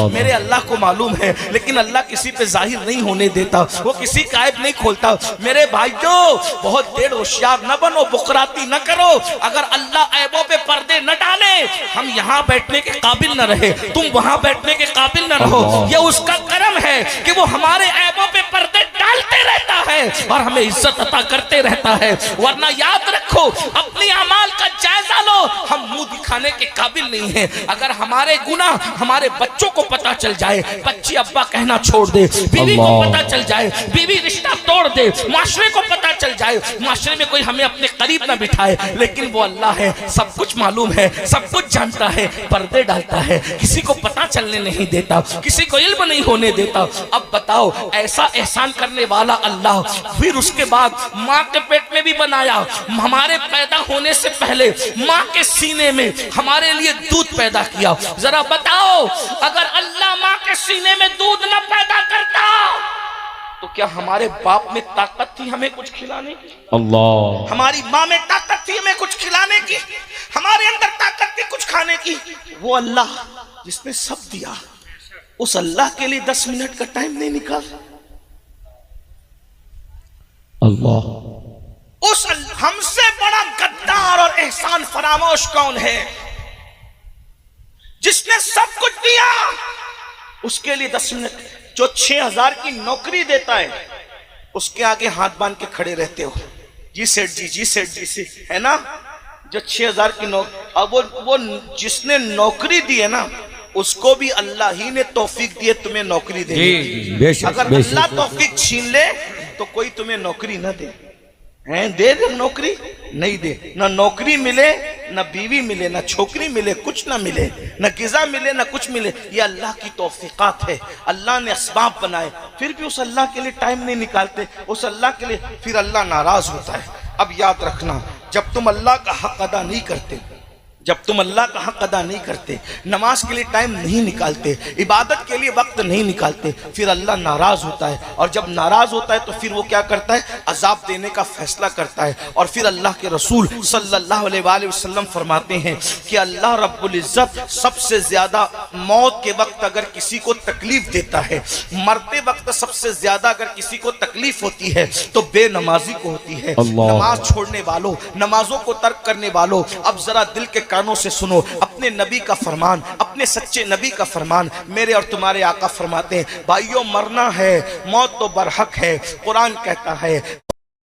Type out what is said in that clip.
میرے اللہ کو معلوم ہے، لیکن اللہ کسی پہ ظاہر نہیں ہونے دیتا، وہ کسی کا عیب نہیں کھولتا۔ میرے بھائیو بہت دیر ہوشیار نہ بنو، بکراتی نہ کرو۔ اگر اللہ عیبوں پہ پردے نہ ڈالے، ہم یہاں بیٹھنے کے قابل نہ رہے، تم وہاں بیٹھنے کے قابل نہ رہو، یہ اس کا کرم ہے کہ وہ ہمارے عیبوں پہ پردے ڈالتے رہتا ہے اور ہمیں عزت عطا کرتے رہتا ہے۔ ورنہ یاد رکھو، اپنی اعمال کا جائزہ لو، ہم منہ دکھانے کے قابل نہیں ہیں۔ اگر ہمارے گناہ ہمارے بچوں کو پتا چل جائے، بچی ابا کہنا چھوڑ دے، بیوی کو پتا چل جائے، بیوی رشتہ توڑ دے، معاشرے کو پتا چل جائے، معاشرے میں کوئی ہمیں اپنے قریب نہ بٹھائے، لیکن وہ اللہ ہے، سب کچھ معلوم ہے، سب کچھ جانتا ہے، پردے ڈالتا ہے، کسی کو پتا چلنے نہیں دیتا، کسی کو علم نہیں ہونے دیتا۔ اب بتاؤ، ایسا احسان کرنے والا اللہ، پھر اس کے بعد ماں کے پیٹ میں بھی بنایا، ہمارے پیدا ہونے سے پہلے ماں کے سینے میں ہمارے لیے دودھ پیدا کیا۔ ذرا بتاؤ، اگر اللہ ماں کے سینے میں دودھ نہ پیدا کرتا تو کیا ہمارے باپ میں طاقت تھی ہمیں کچھ کھلانے کی؟ اللہ، ہماری ماں میں طاقت تھی ہمیں کچھ کھلانے کی؟ ہمارے اندر طاقت تھی کچھ کھانے کی؟ وہ اللہ جس نے سب دیا، اس اللہ کے لیے 10 منٹ کا ٹائم نہیں نکال؟ اللہ، اس ہم سے بڑا غدار اور احسان فراموش کون ہے؟ جس نے سب کچھ دیا، اس کے لیے 10 منٹ، جو 6000 کی نوکری دیتا ہے، اس کے آگے ہاتھ باندھ کے کھڑے رہتے ہو، جی سیٹ جی، جی سیٹ جی سے، ہے نا؟ جو 6000 کی نوکری، اب وہ جس نے نوکری دی ہے نا، اس کو بھی اللہ ہی نے توفیق دی ہے تمہیں نوکری دے۔ اگر اللہ توفیق چھین لے تو کوئی تمہیں نوکری نہ دے، دے نوکری نہیں دے، نہ نوکری ملے، نہ بیوی ملے، نہ چھوکری ملے، کچھ نہ ملے، نہ غذا ملے، نہ کچھ ملے، یہ اللہ کی توفیقات ہے، اللہ نے اسباب بنائے، پھر بھی اس اللہ کے لیے ٹائم نہیں نکالتے، اس اللہ کے لیے، پھر اللہ ناراض ہوتا ہے۔ اب یاد رکھنا، جب تم اللہ کا حق ادا نہیں کرتے، جب تم اللہ کا حق ادا نہیں کرتے، نماز کے لیے ٹائم نہیں نکالتے، عبادت کے لیے وقت نہیں نکالتے، پھر اللہ ناراض ہوتا ہے، اور جب ناراض ہوتا ہے تو پھر وہ کیا کرتا ہے؟ عذاب دینے کا فیصلہ کرتا ہے۔ اور پھر اللہ کے رسول صلی اللہ علیہ وآلہ وسلم فرماتے ہیں کہ اللہ رب العزت سب سے زیادہ موت کے وقت اگر کسی کو تکلیف دیتا ہے، مرتے وقت سب سے زیادہ اگر کسی کو تکلیف ہوتی ہے تو بے نمازی کو ہوتی ہے، نماز چھوڑنے والوں، نمازوں کو ترک کرنے والوں۔ اب ذرا دل کے کانوں سے سنو اپنے نبی کا فرمان، اپنے سچے نبی کا فرمان۔ میرے اور تمہارے آقا فرماتے ہیں، بھائیوں مرنا ہے، موت تو برحق ہے، قرآن کہتا ہے